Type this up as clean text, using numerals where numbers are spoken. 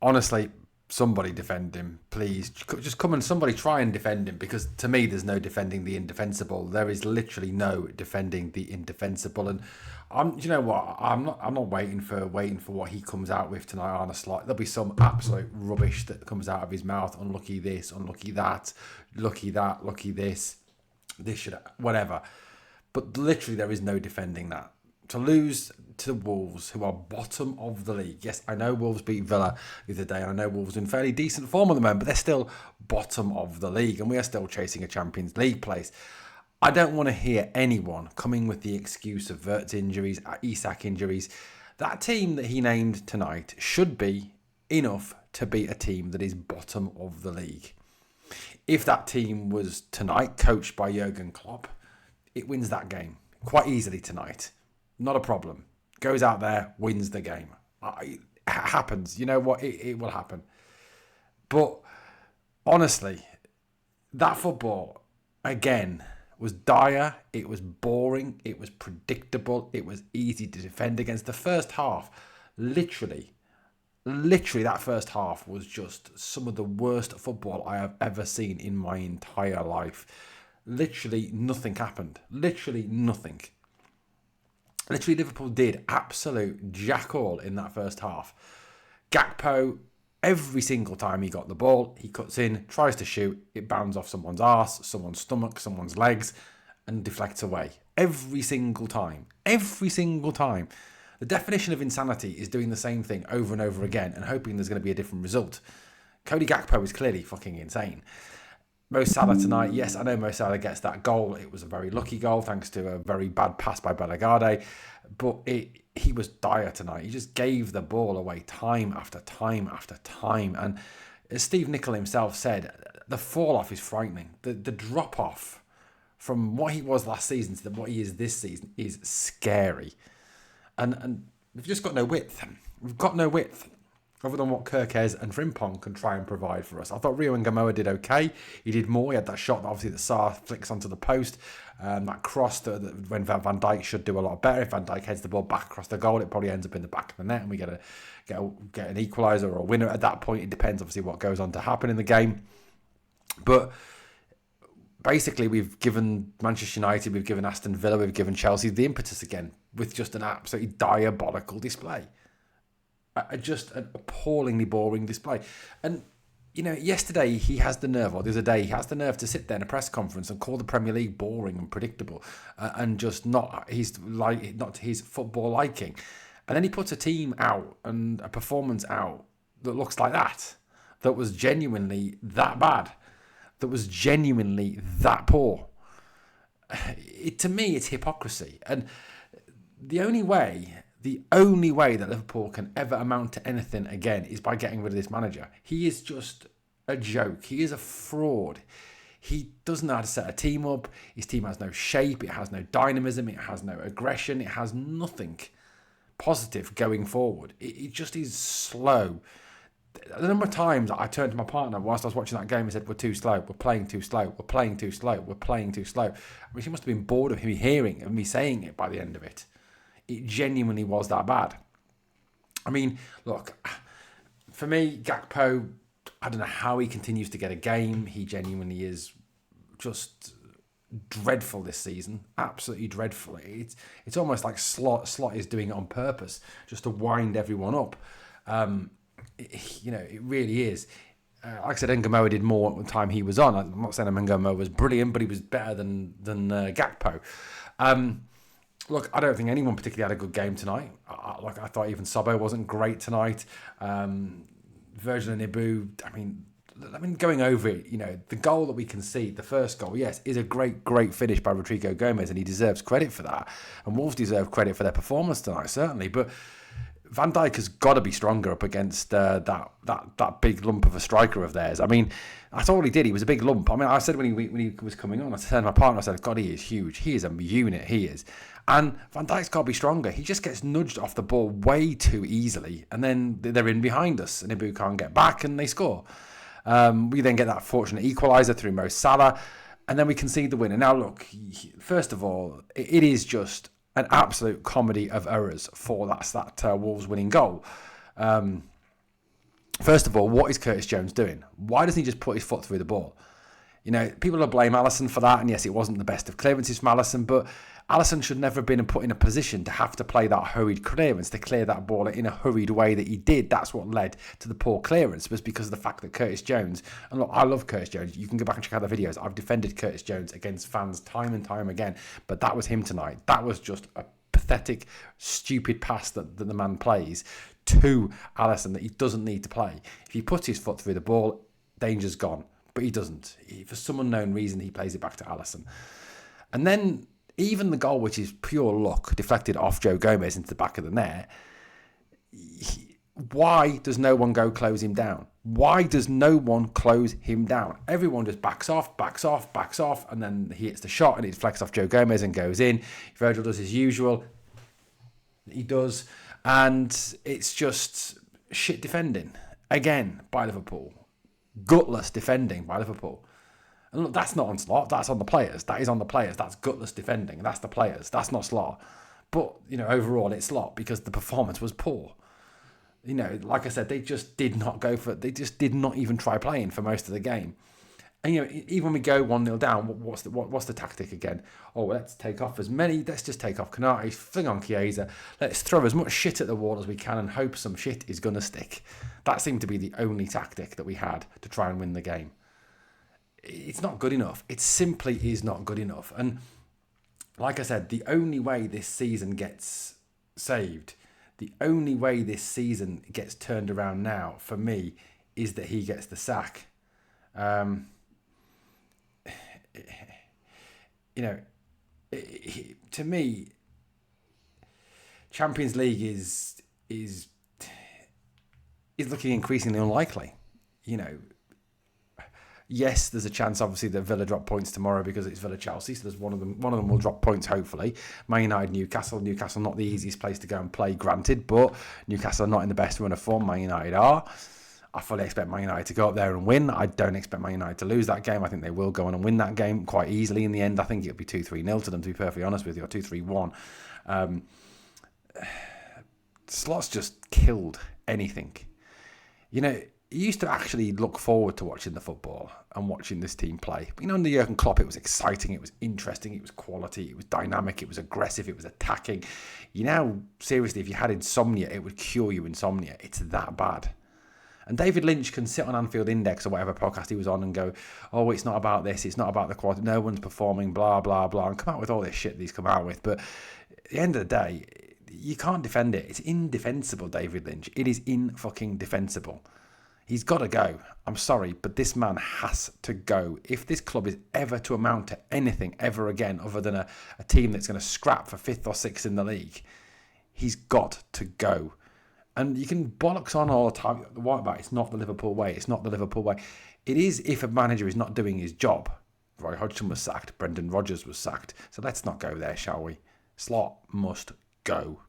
honestly, somebody defend him, please. Just come and somebody try and defend him, because to me, there's no defending the indefensible. There is literally no defending the indefensible. And you know what? I'm not waiting for what he comes out with tonight on a slot. There'll be some absolute rubbish that comes out of his mouth. Unlucky this, unlucky that, lucky that, lucky this. This should whatever. But literally, there is no defending that. To lose to Wolves, who are bottom of the league. Yes, I know Wolves beat Villa the other day, and I know Wolves are in fairly decent form at the moment, but they're still bottom of the league, and we are still chasing a Champions League place. I don't want to hear anyone coming with the excuse of Wirtz injuries, Isak injuries. That team that he named tonight should be enough to beat a team that is bottom of the league. If that team was tonight coached by Jurgen Klopp, it wins that game quite easily tonight. Not a problem. Goes out there, wins the game. It happens. You know what? It will happen. But honestly, that football, again, was dire. It was boring. It was predictable. It was easy to defend against. The first half, literally, that first half was just some of the worst football I have ever seen in my entire life. Literally nothing happened. Literally nothing. Literally, Liverpool did absolute jack all in that first half. Gakpo, every single time he got the ball, he cuts in, tries to shoot, it bounds off someone's arse, someone's stomach, someone's legs, and deflects away. Every single time. Every single time. The definition of insanity is doing the same thing over and over again and hoping there's going to be a different result. Cody Gakpo is clearly fucking insane. Mo Salah tonight, yes, I know Mo Salah gets that goal. It was a very lucky goal thanks to a very bad pass by Bellegarde. But he was dire tonight. He just gave the ball away time after time after time. And as Steve Nicol himself said, the fall-off is frightening. The drop-off from what he was last season to what he is this season is scary. And we've just got no width. We've got no width. Other than what Kirkes and Frimpong can try and provide for us. I thought Rio and Gamoa did okay. He did more. He had that shot, obviously, that Sarr flicks onto the post. That cross that when Van Dijk should do a lot better. If Van Dijk heads the ball back across the goal, it probably ends up in the back of the net, and we get an equaliser or a winner at that point. It depends, obviously, what goes on to happen in the game. But basically, we've given Manchester United, we've given Aston Villa, we've given Chelsea the impetus again with just an absolutely diabolical display. Just an appallingly boring display. And, you know, yesterday he has the nerve, or the other day he has the nerve to sit there in a press conference and call the Premier League boring and predictable and just not to his football liking. And then he puts a team out and a performance out that looks like that was genuinely that bad, that was genuinely that poor. To me, it's hypocrisy. And the only way that Liverpool can ever amount to anything again is by getting rid of this manager. He is just a joke. He is a fraud. He doesn't know how to set a team up. His team has no shape. It has no dynamism. It has no aggression. It has nothing positive going forward. It just is slow. The number of times I turned to my partner whilst I was watching that game and said, we're too slow, we're playing too slow, we're playing too slow, we're playing too slow. I mean, she must have been bored of me hearing and me saying it by the end of it. It genuinely was that bad. I mean, look, for me, Gakpo, I don't know how he continues to get a game. He genuinely is just dreadful this season. Absolutely dreadful. It's almost like Slot is doing it on purpose, just to wind everyone up. It really is. Like I said, Ngamoa did more at the time he was on. I'm not saying Ngamoa was brilliant, but he was better than Gakpo. Look, I don't think anyone particularly had a good game tonight. I thought even Sobbo wasn't great tonight. Virgil and Ibu, I mean, going over it, you know, the goal that we concede, the first goal, yes, is a great finish by Rodrigo Gomez, and he deserves credit for that. And Wolves deserve credit for their performance tonight, certainly. But Van Dijk has got to be stronger up against that big lump of a striker of theirs. I mean, that's all he did. He was a big lump. I mean, I said when he was coming on, I said to my partner, I said, God, he is huge. He is a unit. He is. And Van Dijk's got to be stronger. He just gets nudged off the ball way too easily, and then they're in behind us, and Ibu can't get back, and they score. We then get that fortunate equaliser through Mo Salah, and then we concede the winner. Now, look, first of all, it is just an absolute comedy of errors for that Wolves winning goal. First of all, what is Curtis Jones doing? Why doesn't he just put his foot through the ball? You know, people will blame Alisson for that, and yes, it wasn't the best of clearances from Alisson, but Alisson should never have been put in a position to have to play that hurried clearance, to clear that ball in a hurried way that he did. That's what led to the poor clearance, was because of the fact that Curtis Jones, and look, I love Curtis Jones, you can go back and check out the videos, I've defended Curtis Jones against fans time and time again, but that was him tonight. That was just a pathetic, stupid pass that the man plays to Alisson that he doesn't need to play. If he puts his foot through the ball, danger's gone. But he doesn't. For some unknown reason, he plays it back to Alisson. And then even the goal, which is pure luck, deflected off Joe Gomez into the back of the net, why does no one go close him down? Why does no one close him down? Everyone just backs off, and then he hits the shot and it deflects off Joe Gomez and goes in. Virgil does his usual. He does. And it's just shit defending, again, by Liverpool. Gutless defending by Liverpool. And look, that's not on Slot, that's on the players. That is on the players. That's gutless defending. That's the players. That's not Slot. But, you know, overall it's Slot because the performance was poor. You know, like I said, they just did not even try playing for most of the game. And, you know, even when we go 1-0 down, what's the tactic again? Oh, let's just take off Konate, fling on Chiesa, let's throw as much shit at the wall as we can and hope some shit is going to stick. That seemed to be the only tactic that we had to try and win the game. It's not good enough. It simply is not good enough. And like I said, the only way this season gets saved, the only way this season gets turned around now, for me, is that he gets the sack. You know, to me, Champions League is looking increasingly unlikely. You know, yes, there's a chance, obviously, that Villa drop points tomorrow because it's Villa Chelsea. So there's one of them will drop points, hopefully. Man United, Newcastle not the easiest place to go and play, granted, but Newcastle are not in the best run of form. Man United are. I fully expect Man United to go up there and win. I don't expect Man United to lose that game. I think they will go on and win that game quite easily in the end. I think it'll be 2-3-0 to them, to be perfectly honest with you, or 2-3-1. Slot's just killed anything. You know, you used to actually look forward to watching the football and watching this team play. But, you know, under Jurgen Klopp, it was exciting, it was interesting, it was quality, it was dynamic, it was aggressive, it was attacking. You know, seriously, if you had insomnia, it would cure you insomnia. It's that bad. And David Lynch can sit on Anfield Index or whatever podcast he was on and go, oh, it's not about this, it's not about the quality, no one's performing, blah, blah, blah, and come out with all this shit that he's come out with. But at the end of the day, you can't defend it. It's indefensible, David Lynch. It is fucking defensible. He's got to go. I'm sorry, but this man has to go. If this club is ever to amount to anything ever again other than a team that's going to scrap for 5th or 6th in the league, he's got to go. And you can bollocks on all the time. What about it's not the Liverpool way? It's not the Liverpool way. It is if a manager is not doing his job. Roy Hodgson was sacked. Brendan Rodgers was sacked. So let's not go there, shall we? Slot must go.